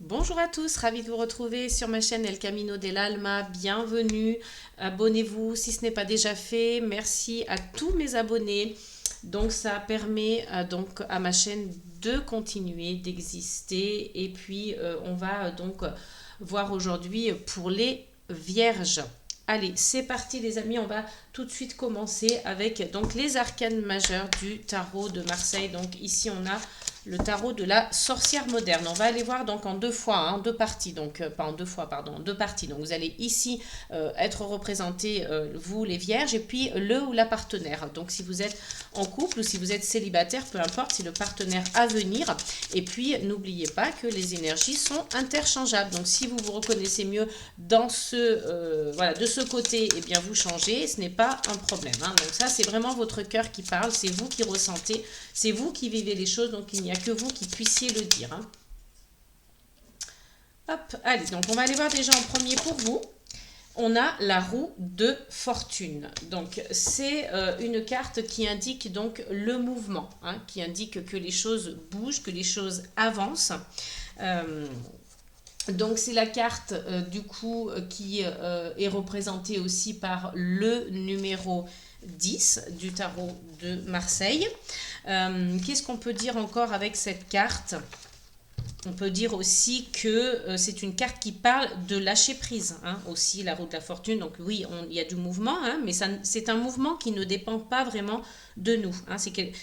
Bonjour à tous, ravi de vous retrouver sur ma chaîne El Camino del Alma. Bienvenue, abonnez-vous si ce n'est pas déjà fait. Merci à tous mes abonnés. Donc ça permet donc à ma chaîne de continuer d'exister. Et puis on va voir aujourd'hui pour les vierges. Allez, c'est parti les amis, on va tout de suite commencer avec donc les arcanes majeures du tarot de Marseille. Donc ici on a le tarot de la sorcière moderne. On va aller voir donc en deux fois, en deux parties, donc pas en deux fois, pardon, en deux parties. Donc vous allez ici être représenté, vous les vierges, et puis le ou la partenaire. Donc si vous êtes en couple ou si vous êtes célibataire, peu importe, c'est le partenaire à venir. Et puis n'oubliez pas que les énergies sont interchangeables. Donc si vous vous reconnaissez mieux dans voilà, de ce côté, eh bien vous changez, ce n'est pas un problème. Hein. Donc ça c'est vraiment votre cœur qui parle, c'est vous qui ressentez, c'est vous qui vivez les choses, donc il n'y a que vous qui puissiez le dire. Hein. Hop, allez, donc on va aller voir déjà en premier pour vous. On a la roue de fortune. Donc c'est une carte qui indique donc le mouvement, hein, qui indique que les choses bougent, que les choses avancent. Donc c'est la carte du coup qui est représentée aussi par le numéro 10 du tarot de Marseille. Qu'est-ce qu'on peut dire encore avec cette carte? On peut dire aussi que c'est une carte qui parle de lâcher prise, hein, aussi la roue de la fortune. Donc oui, il y a du mouvement, hein, mais c'est un mouvement qui ne dépend pas vraiment de nous. Hein.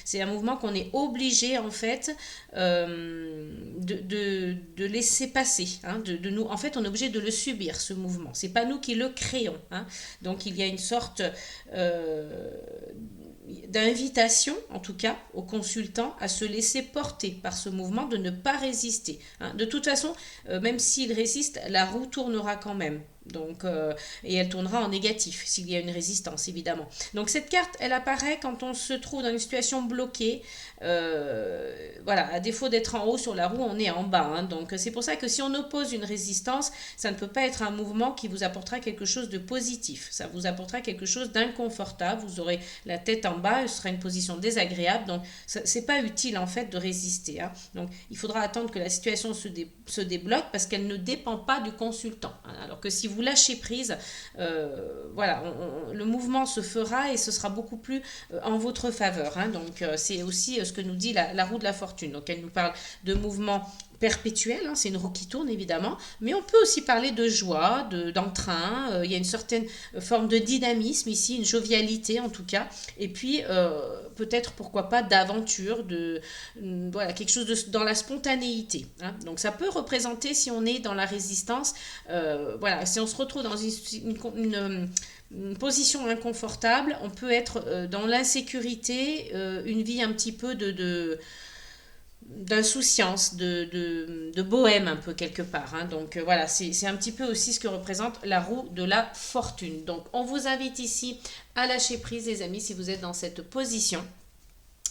C'est un mouvement qu'on est obligé en fait de laisser passer. Hein, nous, en fait, on est obligé de le subir ce mouvement. C'est pas nous qui le créons. Hein. Donc il y a une sorte d'invitation, en tout cas, au consultant à se laisser porter par ce mouvement, de ne pas résister. Hein. De toute façon, même s'il résiste, la roue tournera quand même. Donc, et elle tournera en négatif s'il y a une résistance, évidemment. Donc cette carte, elle apparaît quand on se trouve dans une situation bloquée. Voilà, à défaut d'être en haut sur la roue, on est en bas. Hein. Donc c'est pour ça que si on oppose une résistance, ça ne peut pas être un mouvement qui vous apportera quelque chose de positif. Ça vous apportera quelque chose d'inconfortable. Vous aurez la tête en bas, ce sera une position désagréable. Donc c'est pas utile en fait de résister. Hein. Donc il faudra attendre que la situation se débloque parce qu'elle ne dépend pas du consultant. Hein. Alors que si vous lâchez prise, voilà, le mouvement se fera et ce sera beaucoup plus en votre faveur. Hein. Donc c'est aussi ce que nous dit la roue de la fortune. Donc elle nous parle de mouvement perpétuel, hein, c'est une roue qui tourne évidemment, mais on peut aussi parler de joie, d'entrain, il y a une certaine forme de dynamisme ici, une jovialité en tout cas, et puis peut-être pourquoi pas d'aventure, voilà, quelque chose dans la spontanéité. Hein. Donc ça peut représenter, si on est dans la résistance, voilà, si on se retrouve dans une position inconfortable, on peut être dans l'insécurité, une vie un petit peu d'insouciance, de bohème un peu quelque part. Hein. Donc voilà, c'est un petit peu aussi ce que représente la roue de la fortune. Donc on vous invite ici à lâcher prise les amis si vous êtes dans cette position.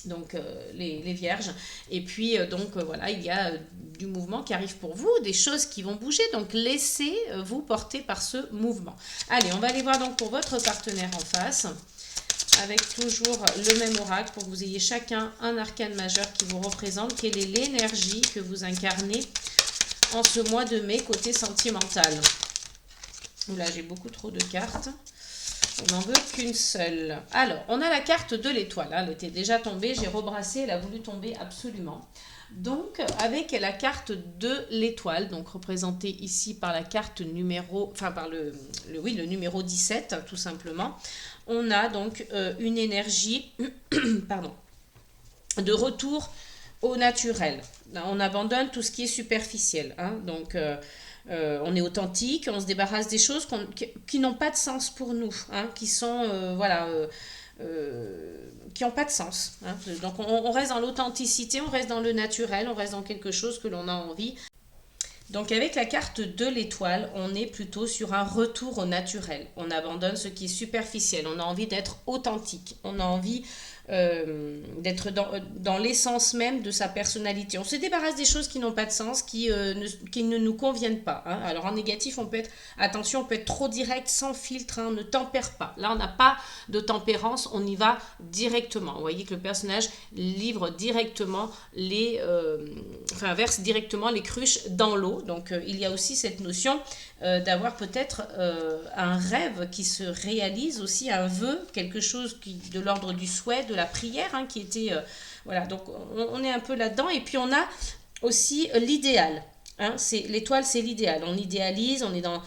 Donc les vierges. Et puis voilà, il y a du mouvement qui arrive pour vous, des choses qui vont bouger. Donc laissez-vous porter par ce mouvement. Allez, on va aller voir donc pour votre partenaire en face, avec toujours le même oracle pour que vous ayez chacun un arcane majeur qui vous représente. Quelle est l'énergie que vous incarnez en ce mois de mai côté sentimental? Là, j'ai beaucoup trop de cartes. On n'en veut qu'une seule. Alors, on a la carte de l'étoile. Elle était déjà tombée, j'ai rebrassé, elle a voulu tomber absolument. Donc, avec la carte de l'étoile, donc représentée ici par la carte numéro, enfin par le numéro 17, tout simplement, on a donc une énergie, pardon, de retour au naturel. On abandonne tout ce qui est superficiel. Hein, donc, on est authentique, on se débarrasse des choses qui n'ont pas de sens pour nous, hein, qui sont, voilà, qui n'ont pas de sens. Hein. Donc on reste dans l'authenticité, on reste dans le naturel, on reste dans quelque chose que l'on a envie. Donc avec la carte de l'étoile, on est plutôt sur un retour au naturel. On abandonne ce qui est superficiel, on a envie d'être authentique, on a envie d'être dans l'essence même de sa personnalité. On se débarrasse des choses qui n'ont pas de sens, qui ne nous conviennent pas. Hein. Alors en négatif, attention, on peut être trop direct, sans filtre, hein, on ne tempère pas. Là, on n'a pas de tempérance, on y va directement. Vous voyez que le personnage livre directement verse directement les cruches dans l'eau. Donc il y a aussi cette notion d'avoir peut-être un rêve qui se réalise aussi, un vœu, quelque chose de l'ordre du souhait, de la prière, hein, qui était... voilà, donc on est un peu là-dedans. Et puis on a aussi l'idéal. Hein, l'étoile, c'est l'idéal. On idéalise, on est dans...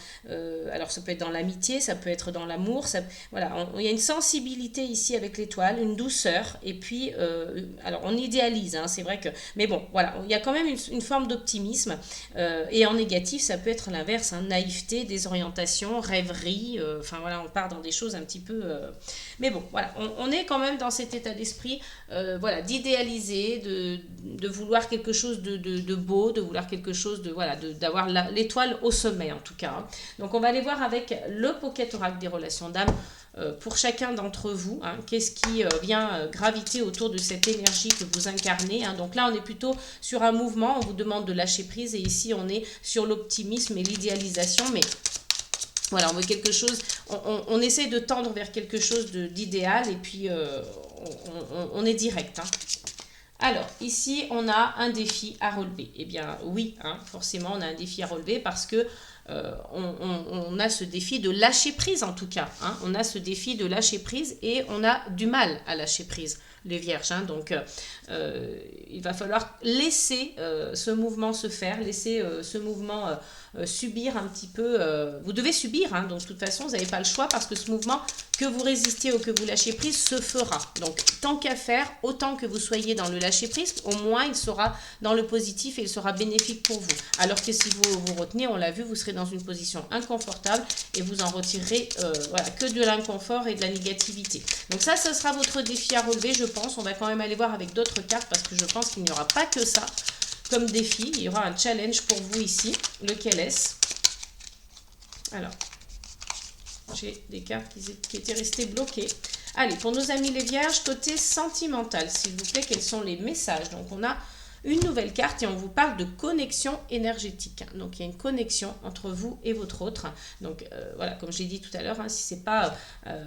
alors ça peut être dans l'amitié, ça peut être dans l'amour. Voilà, il y a une sensibilité ici avec l'étoile, une douceur. Et puis, alors on idéalise, hein, c'est vrai que... Mais bon, voilà, il y a quand même une forme d'optimisme. Et en négatif, ça peut être l'inverse, hein, naïveté, désorientation, rêverie. Enfin voilà, on part dans des choses un petit peu... Mais bon, voilà, on est quand même dans cet état d'esprit, voilà, d'idéaliser, de vouloir quelque chose de beau, de vouloir quelque chose d'avoir l'étoile au sommet en tout cas. Hein. Donc on va aller voir avec le Pocket Oracle des relations d'âme pour chacun d'entre vous. Hein, qu'est-ce qui vient graviter autour de cette énergie que vous incarnez. Hein. Donc là on est plutôt sur un mouvement, on vous demande de lâcher prise et ici on est sur l'optimisme et l'idéalisation. Mais voilà, on veut quelque chose, on essaie de tendre vers quelque chose d'idéal et puis on est direct. Hein. Alors, ici, on a un défi à relever. Eh bien, oui, hein, forcément, on a un défi à relever parce que on a ce défi de lâcher prise, en tout cas. Hein. On a ce défi de lâcher prise et on a du mal à lâcher prise, les vierges. Hein. Donc, il va falloir laisser ce mouvement se faire, laisser ce mouvement subir un petit peu. Vous devez subir, hein, donc de toute façon, vous n'avez pas le choix parce que ce mouvement, que vous résistiez ou que vous lâchez prise, se fera. Donc, tant qu'à faire, autant que vous soyez dans le lâcher prise, au moins il sera dans le positif et il sera bénéfique pour vous. Alors que si vous retenez, on l'a vu, vous serez dans une position inconfortable et vous en retirerez voilà, que de l'inconfort et de la négativité. Donc ça, ce sera votre défi à relever, je pense. On va quand même aller voir avec d'autres cartes parce que je pense qu'il n'y aura pas que ça comme défi. Il y aura un challenge pour vous ici. Lequel est-ce? Alors, j'ai des cartes qui étaient restées bloquées. Allez, pour nos amis les vierges, côté sentimental, s'il vous plaît, quels sont les messages? Donc, on a une nouvelle carte et on vous parle de connexion énergétique. Donc, il y a une connexion entre vous et votre autre. Donc, voilà, comme je l'ai dit tout à l'heure, hein, si c'est pas,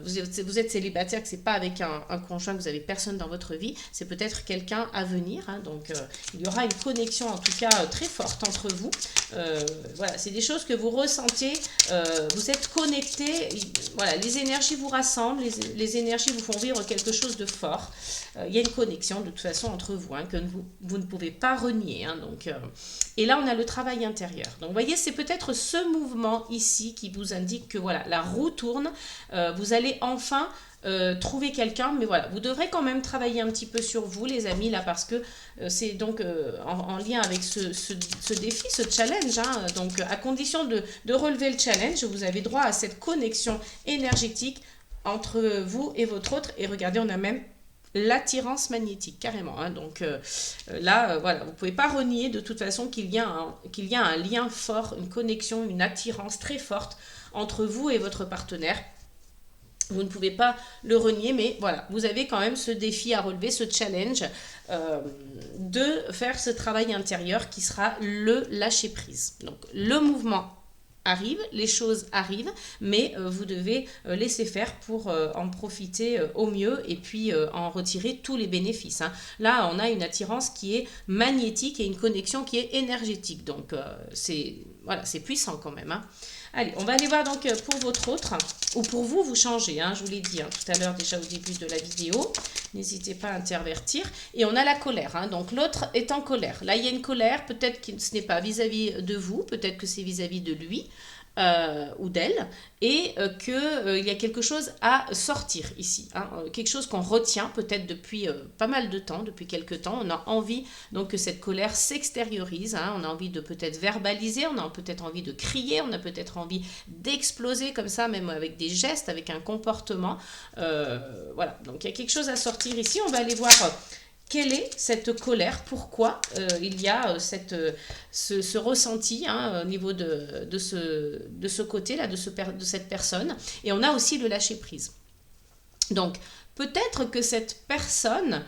vous êtes célibataire, que c'est pas avec un conjoint, que vous avez personne dans votre vie, c'est peut-être quelqu'un à venir. Hein, donc, il y aura une connexion, en tout cas, très forte entre vous. Voilà, c'est des choses que vous ressentez, vous êtes connectés, voilà, les énergies vous rassemblent, les énergies vous font vivre quelque chose de fort. Il y a une connexion de toute façon entre vous, hein, que vous ne pouvez pas renier. Hein, donc, et là, on a le travail intérieur. Donc, vous voyez, c'est peut-être ce mouvement ici qui vous indique que voilà, la roue tourne, vous allez enfin trouver quelqu'un, mais voilà, vous devrez quand même travailler un petit peu sur vous, les amis, là, parce que c'est donc en lien avec ce défi, ce challenge. Hein, donc, à condition de relever le challenge, vous avez droit à cette connexion énergétique entre vous et votre autre. Et regardez, on a même l'attirance magnétique, carrément. Hein. Donc là, voilà, vous ne pouvez pas renier de toute façon qu'il y a un lien fort, une connexion, une attirance très forte entre vous et votre partenaire. Vous ne pouvez pas le renier, mais voilà, vous avez quand même ce défi à relever, ce challenge de faire ce travail intérieur qui sera le lâcher-prise. Donc, le mouvement arrive, les choses arrivent, mais vous devez laisser faire pour en profiter au mieux et puis en retirer tous les bénéfices. Hein. Là, on a une attirance qui est magnétique et une connexion qui est énergétique. Donc, c'est puissant quand même. Hein. Allez, on va aller voir donc pour votre autre, ou pour vous, vous changez, hein, je vous l'ai dit hein, tout à l'heure déjà au début de la vidéo. N'hésitez pas à intervertir. Et on a la colère, hein, donc l'autre est en colère. Là, il y a une colère, peut-être que ce n'est pas vis-à-vis de vous, peut-être que c'est vis-à-vis de lui. Ou d'elle, et qu'il y a quelque chose à sortir ici, hein, quelque chose qu'on retient peut-être depuis pas mal de temps, depuis quelques temps. On a envie donc que cette colère s'extériorise, hein, on a envie de peut-être verbaliser, on a peut-être envie de crier, on a peut-être envie d'exploser comme ça, même avec des gestes, avec un comportement. Voilà, donc il y a quelque chose à sortir ici. On va aller voir quelle est cette colère, pourquoi il y a ce ressenti hein, au niveau de ce côté-là, de cette personne. Et on a aussi le lâcher-prise. Donc, peut-être que cette personne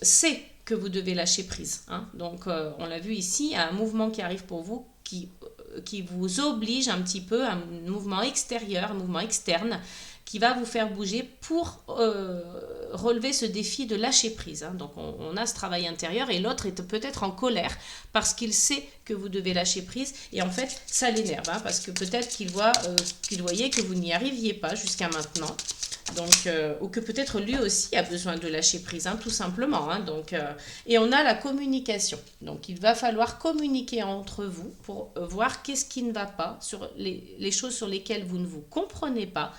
sait que vous devez lâcher prise. Hein. Donc, on l'a vu ici, il y a un mouvement qui arrive pour vous qui vous oblige un petit peu, un mouvement extérieur, un mouvement externe, qui va vous faire bouger pour relever ce défi de lâcher prise. Hein. Donc, on a ce travail intérieur et l'autre est peut-être en colère parce qu'il sait que vous devez lâcher prise et en fait, ça l'énerve hein, parce que peut-être qu'il voyait que vous n'y arriviez pas jusqu'à maintenant. Donc, ou que peut-être lui aussi a besoin de lâcher prise, hein, tout simplement. Hein, donc, et on a la communication. Donc, il va falloir communiquer entre vous pour voir qu'est-ce qui ne va pas, sur les choses sur lesquelles vous ne vous comprenez pas.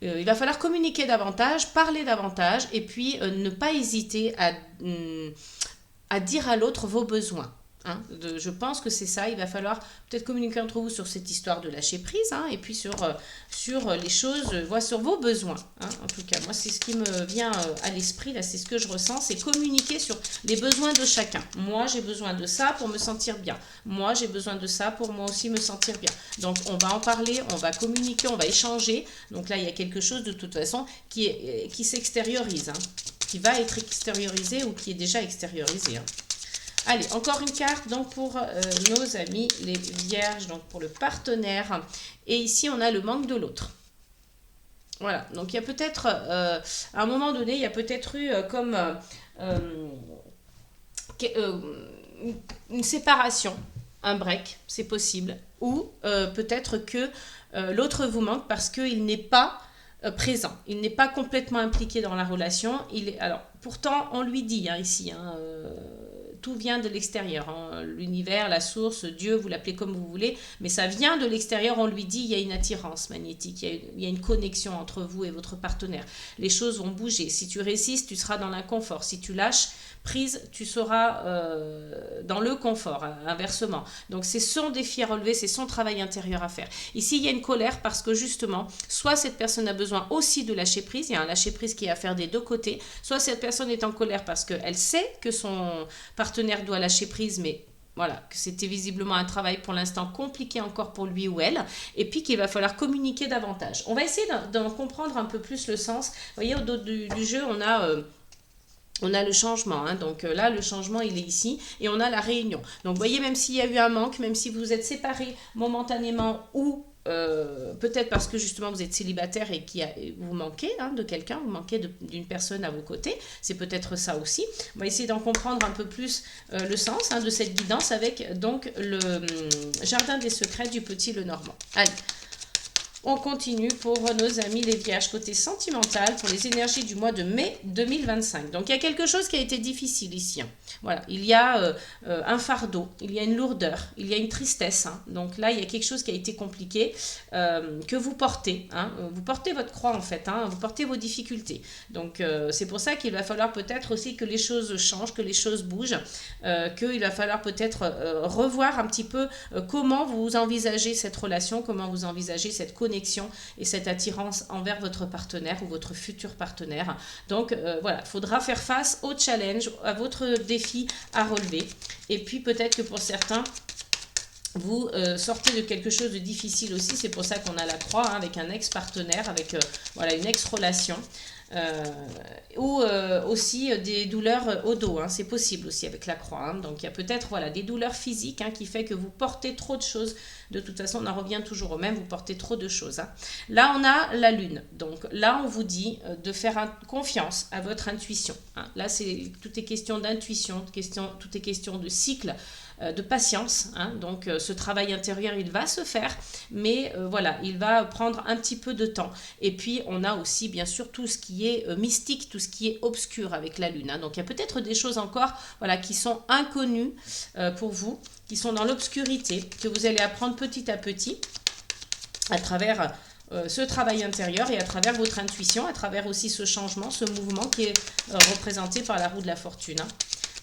Il va falloir communiquer davantage, parler davantage et puis ne pas hésiter à dire à l'autre vos besoins. Hein, je pense que c'est ça, il va falloir peut-être communiquer entre vous sur cette histoire de lâcher prise hein, et puis sur les choses, sur vos besoins. Hein, en tout cas, moi c'est ce qui me vient à l'esprit, là c'est ce que je ressens, c'est communiquer sur les besoins de chacun. Moi j'ai besoin de ça pour me sentir bien, moi j'ai besoin de ça pour moi aussi me sentir bien. Donc on va en parler, on va communiquer, on va échanger. Donc là il y a quelque chose de toute façon qui s'extériorise, hein, qui va être extériorisé ou qui est déjà extériorisé. Hein. Allez, encore une carte donc pour nos amis les vierges, donc pour le partenaire. Et ici, on a le manque de l'autre. Voilà, donc il y a peut-être, à un moment donné, il y a peut-être eu comme une séparation, un break, c'est possible. Ou peut-être que l'autre vous manque parce qu'il n'est pas présent. Il n'est pas complètement impliqué dans la relation. Alors, pourtant, on lui dit hein, ici, hein, tout vient de l'extérieur, hein. L'univers, la source, Dieu, vous l'appelez comme vous voulez, mais ça vient de l'extérieur, on lui dit, il y a une attirance magnétique, il y a une connexion entre vous et votre partenaire. Les choses vont bouger. Si tu résistes, tu seras dans l'inconfort. Si tu lâches prise, tu seras dans le confort, inversement. Donc c'est son défi à relever, c'est son travail intérieur à faire. Ici, il y a une colère parce que justement, soit cette personne a besoin aussi de lâcher prise, il y a un lâcher prise qui est à faire des deux côtés, soit cette personne est en colère parce qu'elle sait que son partenaire doit lâcher prise, mais voilà, que c'était visiblement un travail pour l'instant compliqué encore pour lui ou elle, et puis qu'il va falloir communiquer davantage. On va essayer d'en comprendre un peu plus le sens. Vous voyez, au dos du jeu, on a le changement, hein. Donc là le changement il est ici et on a la réunion. Donc vous voyez, même s'il y a eu un manque, même si vous êtes séparés momentanément ou peut-être parce que justement vous êtes célibataire et vous manquez hein, de quelqu'un, vous manquez d'une personne à vos côtés, c'est peut-être ça aussi. On va essayer d'en comprendre un peu plus le sens hein, de cette guidance avec donc le jardin des secrets du petit Lenormand. Allez, on continue pour nos amis les vierges, côté sentimental, pour les énergies du mois de mai 2025. Donc, il y a quelque chose qui a été difficile ici. Hein. Voilà, il y a un fardeau, il y a une lourdeur, il y a une tristesse. Hein. Donc là, il y a quelque chose qui a été compliqué que vous portez. Hein. Vous portez votre croix, en fait. Hein. Vous portez vos difficultés. Donc, c'est pour ça qu'il va falloir peut-être aussi que les choses changent, que les choses bougent, qu'il va falloir peut-être revoir un petit peu comment vous envisagez cette relation, comment vous envisagez cette connexion et cette attirance envers votre partenaire ou votre futur partenaire. Donc voilà, il faudra faire face au challenge, à votre défi à relever. Et puis peut-être que pour certains, vous sortez de quelque chose de difficile aussi. C'est pour ça qu'on a la croix hein, avec un ex-partenaire, avec voilà, une ex-relation. Ou aussi des douleurs au dos, hein, c'est possible aussi avec la croix. Hein. Donc il y a peut-être voilà, des douleurs physiques hein, qui fait que vous portez trop de choses. De toute façon, on en revient toujours au même, vous portez trop de choses. Hein. Là, on a la lune. Donc là, on vous dit de faire confiance à votre intuition. Hein. Là, tout est question d'intuition, tout est question de cycle, de patience. Hein. Donc ce travail intérieur, il va se faire, mais voilà, il va prendre un petit peu de temps. Et puis, on a aussi, bien sûr, tout ce qui est mystique, tout ce qui est obscur avec la lune. Hein. Donc, il y a peut-être des choses encore voilà, qui sont inconnues pour vous, qui sont dans l'obscurité, que vous allez apprendre petit à petit à travers ce travail intérieur et à travers votre intuition, à travers aussi ce changement, ce mouvement qui est représenté par la roue de la fortune. Hein.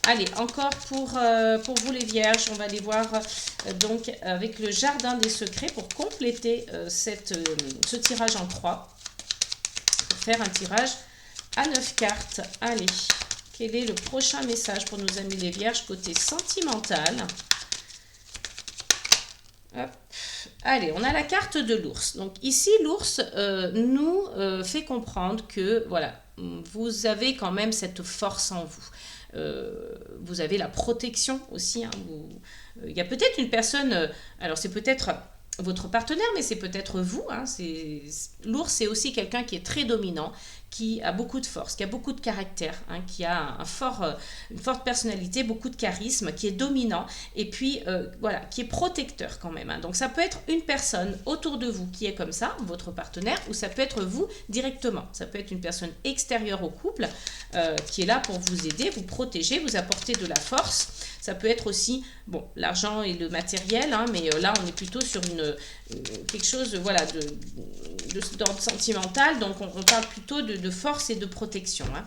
Allez, encore pour vous les vierges, on va aller voir donc avec le jardin des secrets pour compléter ce tirage en croix, pour faire un tirage à 9 cartes. Allez, quel est le prochain message pour nos amis les vierges côté sentimental? Hop. Allez, on a la carte de l'ours. Donc ici, l'ours nous fait comprendre que, voilà, vous avez quand même cette force en vous. Vous avez la protection aussi. Hein, il y a peut-être une personne, alors c'est peut-être votre partenaire, mais c'est peut-être vous. Hein, l'ours, c'est aussi quelqu'un qui est très dominant, qui a beaucoup de force, qui a beaucoup de caractère, hein, qui a une forte personnalité, beaucoup de charisme, qui est dominant et puis voilà, qui est protecteur quand même. Hein. Donc ça peut être une personne autour de vous qui est comme ça, votre partenaire, ou ça peut être vous directement. Ça peut être une personne extérieure au couple qui est là pour vous aider, vous protéger, vous apporter de la force. Ça peut être aussi, bon, l'argent et le matériel, hein, mais là, on est plutôt sur quelque chose voilà, d'ordre sentimental. Donc, on parle plutôt de force et de protection. Hein.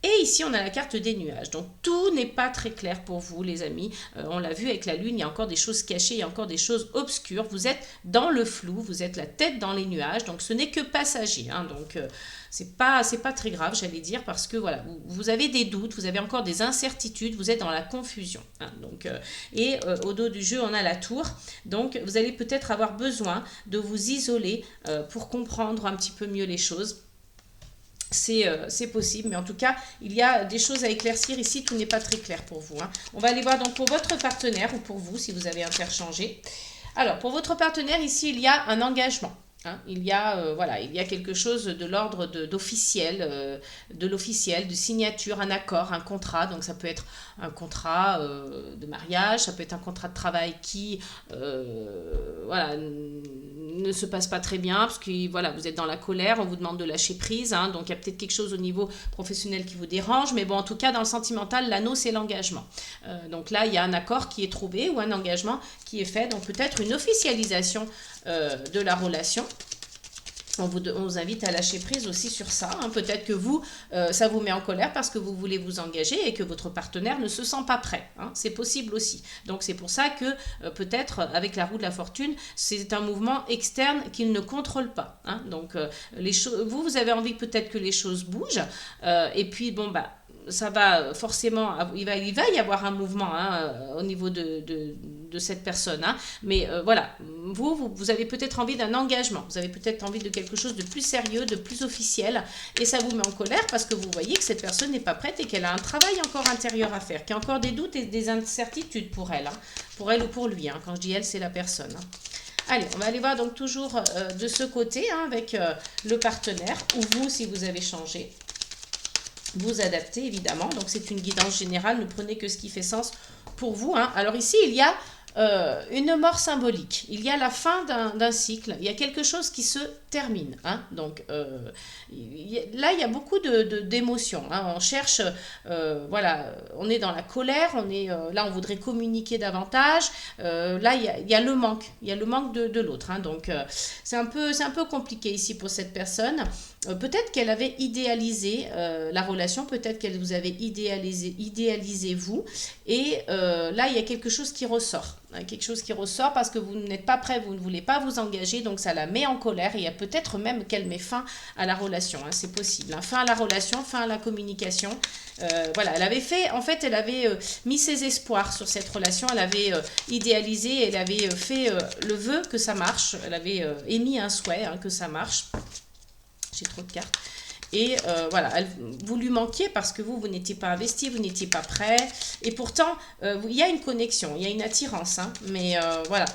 Et ici, on a la carte des nuages. Donc, tout n'est pas très clair pour vous, les amis. On l'a vu avec la lune, il y a encore des choses cachées, il y a encore des choses obscures. Vous êtes dans le flou, vous êtes la tête dans les nuages. Donc, ce n'est que passager. Hein. Donc, c'est pas très grave, j'allais dire, parce que voilà, vous avez des doutes, vous avez encore des incertitudes, vous êtes dans la confusion. Hein. Donc, au dos du jeu, on a la tour. Donc, vous allez peut-être avoir besoin de vous isoler pour comprendre un petit peu mieux les choses. C'est possible, mais en tout cas, il y a des choses à éclaircir ici, tout n'est pas très clair pour vous. Hein. On va aller voir donc pour votre partenaire ou pour vous, si vous avez interchangé. Alors, pour votre partenaire, ici, il y a un engagement. Hein. Il y a quelque chose de l'ordre d'officiel, de l'officiel, de signature, un accord, un contrat. Donc, ça peut être un contrat de mariage, ça peut être un contrat de travail qui ne se passe pas très bien parce que voilà, vous êtes dans la colère, on vous demande de lâcher prise, hein, donc il y a peut-être quelque chose au niveau professionnel qui vous dérange, mais bon, en tout cas, dans le sentimental, l'anneau, c'est l'engagement. Donc là, il y a un accord qui est trouvé ou un engagement qui est fait, donc peut-être une officialisation de la relation. On vous invite à lâcher prise aussi sur ça. Hein. Peut-être que vous, ça vous met en colère parce que vous voulez vous engager et que votre partenaire ne se sent pas prêt. Hein. C'est possible aussi. Donc c'est pour ça que peut-être avec la roue de la fortune, c'est un mouvement externe qu'il ne contrôle pas. Hein. Donc vous avez envie peut-être que les choses bougent. Et puis bon, bah, ça va forcément, il va y avoir un mouvement hein, au niveau de cette personne. Hein. Mais voilà, vous avez peut-être envie d'un engagement, vous avez peut-être envie de quelque chose de plus sérieux, de plus officiel, et ça vous met en colère parce que vous voyez que cette personne n'est pas prête et qu'elle a un travail encore intérieur à faire, qu'il y a encore des doutes et des incertitudes pour elle, hein, pour elle ou pour lui. Hein. Quand je dis elle, c'est la personne. Hein. Allez, on va aller voir donc toujours de ce côté hein, avec le partenaire, ou vous si vous avez changé. Vous adaptez évidemment, donc c'est une guidance générale, ne prenez que ce qui fait sens pour vous. Hein. Alors ici, il y a une mort symbolique, il y a la fin d'un cycle, il y a quelque chose qui se termine. Hein. Donc là, il y a beaucoup d'émotions. Hein. On cherche, voilà, on est dans la colère, là, on voudrait communiquer davantage. Là, il y a le manque, de l'autre. Hein. Donc c'est un peu compliqué ici pour cette personne. Peut-être qu'elle avait idéalisé la relation, peut-être qu'elle vous avait idéalisé vous, et là il y a quelque chose qui ressort, hein, parce que vous n'êtes pas prêt, vous ne voulez pas vous engager, donc ça la met en colère, et il y a peut-être même qu'elle met fin à la relation, hein, c'est possible, hein, fin à la relation, fin à la communication. Voilà, elle avait mis ses espoirs sur cette relation, elle avait idéalisé, elle avait fait le vœu que ça marche, elle avait émis un souhait hein, que ça marche. J'ai trop de cartes. Et voilà, vous lui manquiez parce que vous n'étiez pas investi, vous n'étiez pas prêt. Et pourtant, il y a une connexion, il y a une attirance. Hein, mais voilà,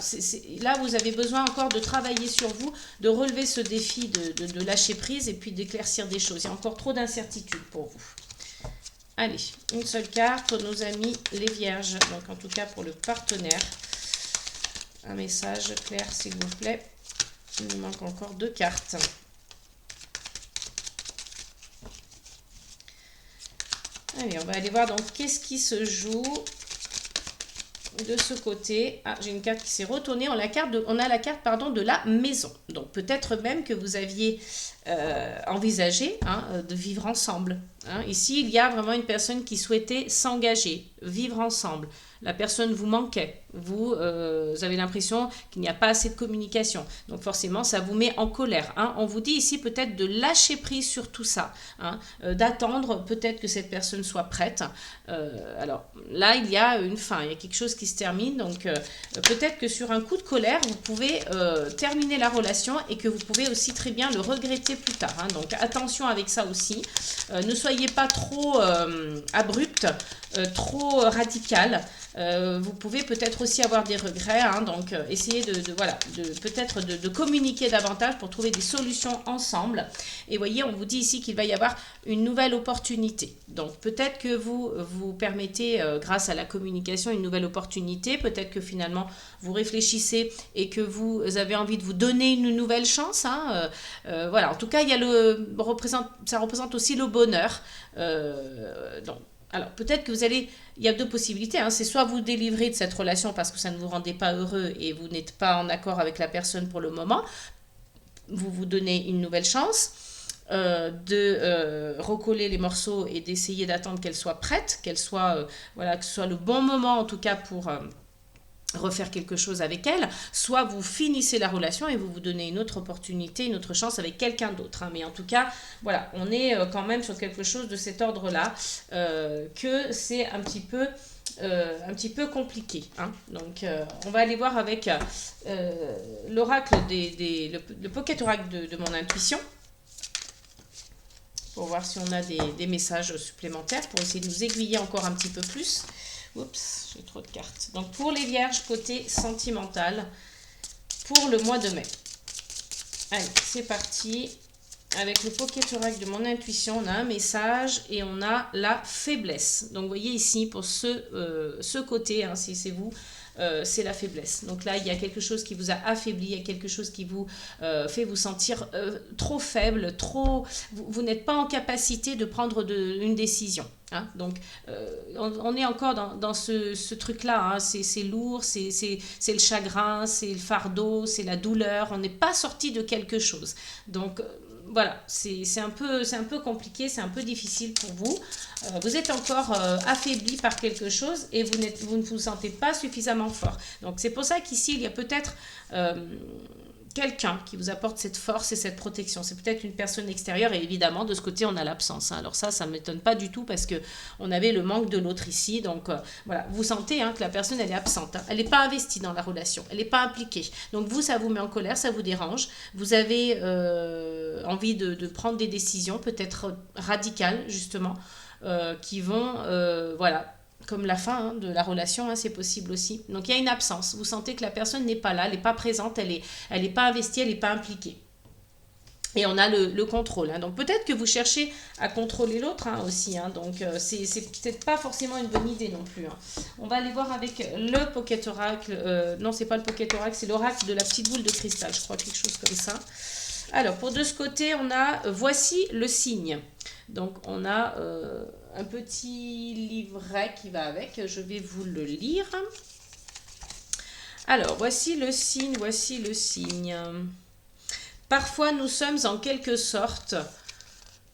là, vous avez besoin encore de travailler sur vous, de relever ce défi de lâcher prise et puis d'éclaircir des choses. Il y a encore trop d'incertitudes pour vous. Allez, une seule carte pour nos amis les vierges. Donc, en tout cas, pour le partenaire. Un message clair, s'il vous plaît. Il nous manque encore 2 cartes. Allez, on va aller voir donc qu'est-ce qui se joue de ce côté. Ah, j'ai une carte qui s'est retournée. On a la carte de la maison. Donc peut-être même que vous aviez envisagé hein, de vivre ensemble. Hein. Ici, il y a vraiment une personne qui souhaitait s'engager, vivre ensemble. La personne vous manquait. Vous avez l'impression qu'il n'y a pas assez de communication. Donc forcément, ça vous met en colère. Hein. On vous dit ici peut-être de lâcher prise sur tout ça. Hein. D'attendre peut-être que cette personne soit prête. Alors là, il y a une fin. Il y a quelque chose qui se termine. Donc peut-être que sur un coup de colère, vous pouvez terminer la relation et que vous pouvez aussi très bien le regretter plus tard. Hein. Donc attention avec ça aussi. Ne soyez pas trop abrupt, trop radical. Vous pouvez peut-être aussi avoir des regrets, hein, donc essayez peut-être de communiquer davantage pour trouver des solutions ensemble. Et voyez, on vous dit ici qu'il va y avoir une nouvelle opportunité. Donc peut-être que vous vous permettez, grâce à la communication, une nouvelle opportunité. Peut-être que finalement vous réfléchissez et que vous avez envie de vous donner une nouvelle chance. Hein, voilà, en tout cas, ça représente aussi le bonheur. Donc, alors, peut-être que il y a deux possibilités, hein. C'est soit vous délivrer de cette relation parce que ça ne vous rendait pas heureux et vous n'êtes pas en accord avec la personne pour le moment. Vous vous donnez une nouvelle chance de recoller les morceaux et d'essayer d'attendre qu'elle soit prête, que ce soit le bon moment en tout cas pour refaire quelque chose avec elle, soit vous finissez la relation et vous vous donnez une autre opportunité, une autre chance avec quelqu'un d'autre. Hein. Mais en tout cas, voilà, on est quand même sur quelque chose de cet ordre-là, que c'est un petit peu compliqué. Hein. Donc, on va aller voir avec l'oracle le Pocket Oracle de mon intuition, pour voir si on a des messages supplémentaires, pour essayer de nous aiguiller encore un petit peu plus. Oups, j'ai trop de cartes. Donc, pour les vierges, côté sentimental, pour le mois de mai. Allez, c'est parti. Avec le Pocket Oracle de mon intuition, on a un message et on a la faiblesse. Donc, vous voyez ici, pour ce côté, hein, si c'est vous, c'est la faiblesse. Donc là, il y a quelque chose qui vous a affaibli, il y a quelque chose qui vous fait vous sentir trop faible, vous n'êtes pas en capacité de prendre une décision. Hein. Donc, on est encore dans ce truc-là. Hein. C'est lourd, c'est le chagrin, c'est le fardeau, c'est la douleur. On n'est pas sorti de quelque chose. Donc, voilà, c'est un peu compliqué, c'est un peu difficile pour vous. Vous êtes encore affaibli par quelque chose et vous ne vous sentez pas suffisamment fort. Donc c'est pour ça qu'ici, il y a peut-être quelqu'un qui vous apporte cette force et cette protection. C'est peut-être une personne extérieure et évidemment, de ce côté, on a l'absence. Hein. Alors ça ne m'étonne pas du tout parce qu'on avait le manque de l'autre ici. Donc voilà, vous sentez que la personne, elle est absente. Hein. Elle n'est pas investie dans la relation. Elle n'est pas impliquée. Donc vous, ça vous met en colère, ça vous dérange. Vous avez envie de prendre des décisions, peut-être radicales, justement, qui vont, comme la fin de la relation, hein, c'est possible aussi. Donc il y a une absence. Vous sentez que la personne n'est pas là, elle n'est pas présente, elle est pas investie, elle n'est pas impliquée. Et on a le contrôle. Hein. Donc peut-être que vous cherchez à contrôler l'autre hein, aussi. Hein. Donc c'est peut-être pas forcément une bonne idée non plus. Hein. On va aller voir avec le Pocket Oracle. Non, c'est pas le Pocket Oracle, c'est l'oracle de la petite boule de cristal. Je crois quelque chose comme ça. Alors pour de ce côté, on a voici le signe. Donc on a un petit livret qui va avec. Je vais vous le lire. Alors voici le signe, voici le signe. Parfois, nous sommes en quelque sorte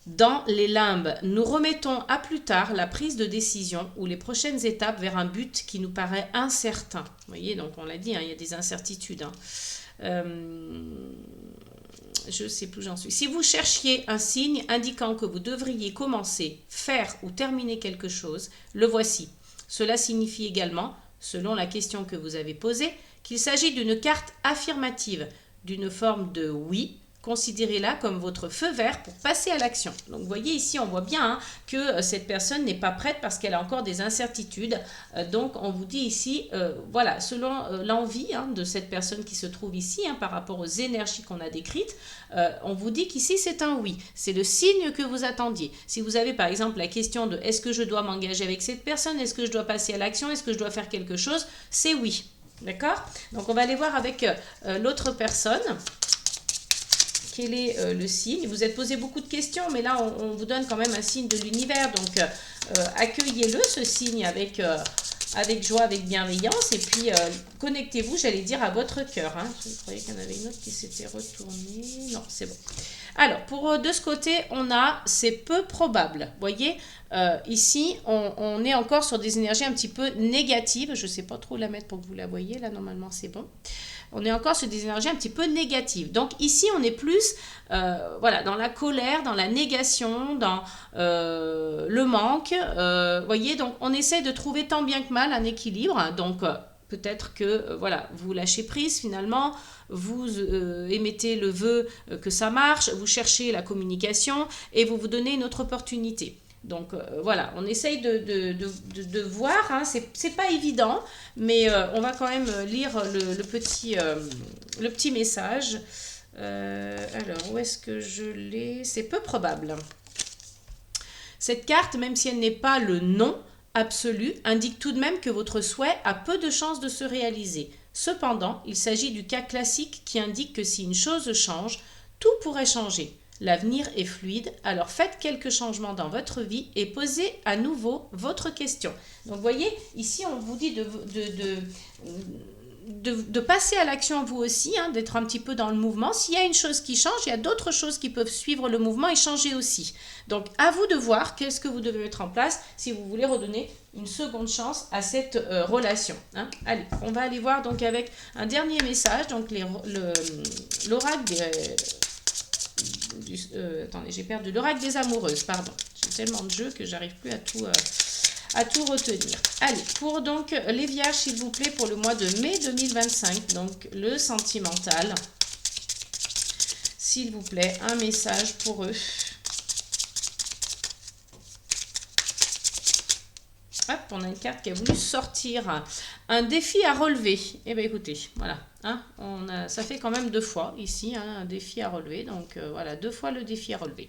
dans les limbes. Nous remettons à plus tard la prise de décision ou les prochaines étapes vers un but qui nous paraît incertain. Vous voyez, donc on l'a dit, hein, il y a des incertitudes. Hein. Je ne sais plus où j'en suis. Si vous cherchiez un signe indiquant que vous devriez commencer, faire ou terminer quelque chose, le voici. Cela signifie également, selon la question que vous avez posée, qu'il s'agit d'une carte affirmative, d'une forme de oui. Considérez-la comme votre feu vert pour passer à l'action. Donc, vous voyez ici, on voit bien hein, que cette personne n'est pas prête parce qu'elle a encore des incertitudes. Donc, on vous dit ici, voilà, selon l'envie hein, de cette personne qui se trouve ici, hein, par rapport aux énergies qu'on a décrites, on vous dit qu'ici, c'est un oui. C'est le signe que vous attendiez. Si vous avez, par exemple, la question de est-ce que je dois m'engager avec cette personne, est-ce que je dois passer à l'action, est-ce que je dois faire quelque chose, c'est oui. D'accord? Donc, on va aller voir avec l'autre personne. Quel est le signe? Vous êtes posé beaucoup de questions, mais là, on vous donne quand même un signe de l'univers. Donc, accueillez-le, ce signe, avec joie, avec bienveillance. Et puis, connectez-vous, j'allais dire, à votre cœur. Hein. Je croyais qu'il y en avait une autre qui s'était retournée. Non, c'est bon. Alors, de ce côté, c'est peu probable. Vous voyez, ici, on est encore sur des énergies un petit peu négatives. Je ne sais pas trop la mettre pour que vous la voyez. Là, normalement, c'est bon. On est encore sur des énergies un petit peu négatives. Donc ici, on est plus voilà, dans la colère, dans la négation, dans le manque. Voyez, donc on essaie de trouver tant bien que mal un équilibre. Donc peut-être que voilà, vous lâchez prise finalement, vous émettez le vœu que ça marche, vous cherchez la communication et vous vous donnez une autre opportunité. Donc voilà, on essaye de voir, hein, c'est pas évident, mais on va quand même lire le petit message. Alors, où est-ce que je l'ai? C'est peu probable. Cette carte, même si elle n'est pas le non absolu, indique tout de même que votre souhait a peu de chances de se réaliser. Cependant, il s'agit du cas classique qui indique que si une chose change, tout pourrait changer. L'avenir est fluide, alors faites quelques changements dans votre vie et posez à nouveau votre question. Donc, vous voyez, ici, on vous dit de passer à l'action vous aussi, hein, d'être un petit peu dans le mouvement. S'il y a une chose qui change, il y a d'autres choses qui peuvent suivre le mouvement et changer aussi. Donc, à vous de voir qu'est-ce que vous devez mettre en place si vous voulez redonner une seconde chance à cette relation. Hein. Allez, on va aller voir donc avec un dernier message, donc l'oracle attendez, j'ai perdu l'oracle des amoureuses, pardon. J'ai tellement de jeux que j'arrive plus à tout retenir. Allez, pour donc les vierges, s'il vous plaît, pour le mois de mai 2025, donc le sentimental. S'il vous plaît, un message pour eux. Hop, on a une carte qui a voulu sortir. Un défi à relever. Eh bien, écoutez, voilà. Hein, ça fait quand même 2 fois ici, hein, un défi à relever. Donc, voilà, 2 fois le défi à relever.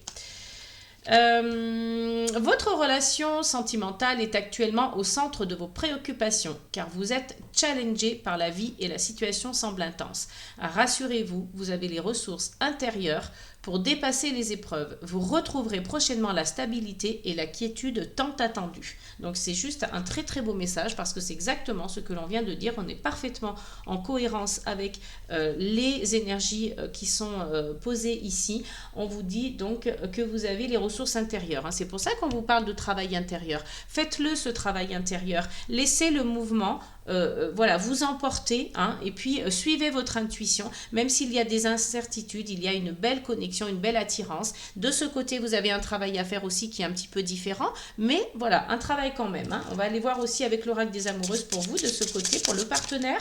Votre relation sentimentale est actuellement au centre de vos préoccupations, car vous êtes challengé par la vie et la situation semble intense. Rassurez-vous, vous avez les ressources intérieures pour dépasser les épreuves. Vous retrouverez prochainement la stabilité et la quiétude tant attendues. Donc c'est juste un très très beau message parce que c'est exactement ce que l'on vient de dire. On est parfaitement en cohérence avec les énergies qui sont posées ici. On vous dit donc que vous avez les ressources intérieures. Hein. C'est pour ça qu'on vous parle de travail intérieur. Faites-le ce travail intérieur. Laissez le mouvement voilà, vous emporter, hein, et puis suivez votre intuition. Même s'il y a des incertitudes, il y a une belle connexion, une belle attirance. De ce côté, vous avez un travail à faire aussi qui est un petit peu différent, mais voilà, un travail quand même. Hein. On va aller voir aussi avec l'oracle des amoureuses pour vous, de ce côté, pour le partenaire.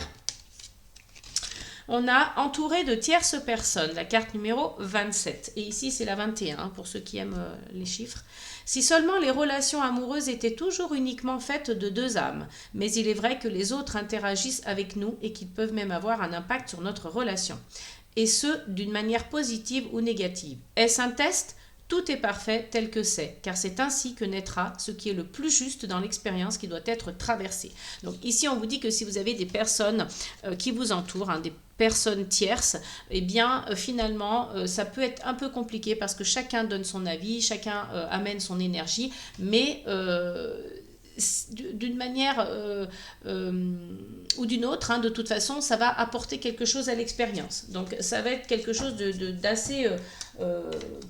On a entouré de tierces personnes, la carte numéro 27. Et ici, c'est la 21, hein, pour ceux qui aiment les chiffres. Si seulement les relations amoureuses étaient toujours uniquement faites de 2 âmes, mais il est vrai que les autres interagissent avec nous et qu'ils peuvent même avoir un impact sur notre relation. Et ce, d'une manière positive ou négative. Est-ce un test ? Tout est parfait tel que c'est, car c'est ainsi que naîtra ce qui est le plus juste dans l'expérience qui doit être traversée. Donc ici, on vous dit que si vous avez des personnes qui vous entourent, hein, des personnes tierces, eh bien finalement ça peut être un peu compliqué parce que chacun donne son avis, chacun amène son énergie, mais d'une manière ou d'une autre, hein, de toute façon, ça va apporter quelque chose à l'expérience. Donc ça va être quelque chose d'assez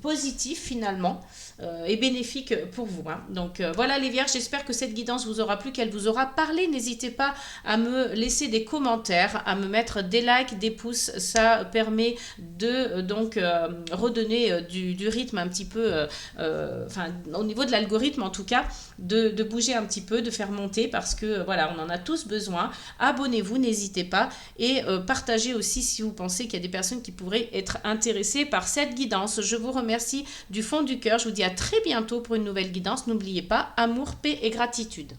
positif finalement et bénéfique pour vous. Hein. Donc voilà les vierges, j'espère que cette guidance vous aura plu, qu'elle vous aura parlé. N'hésitez pas à me laisser des commentaires, à me mettre des likes, des pouces. Ça permet de donc redonner du rythme un petit peu, enfin au niveau de l'algorithme en tout cas, de bouger un petit peu, de faire monter parce que voilà, on en a tous besoin. Abonnez-vous, n'hésitez pas et partagez aussi si vous pensez qu'il y a des personnes qui pourraient être intéressées par cette guidance. Je vous remercie du fond du cœur. Je vous dis à très bientôt pour une nouvelle guidance. N'oubliez pas, amour, paix et gratitude.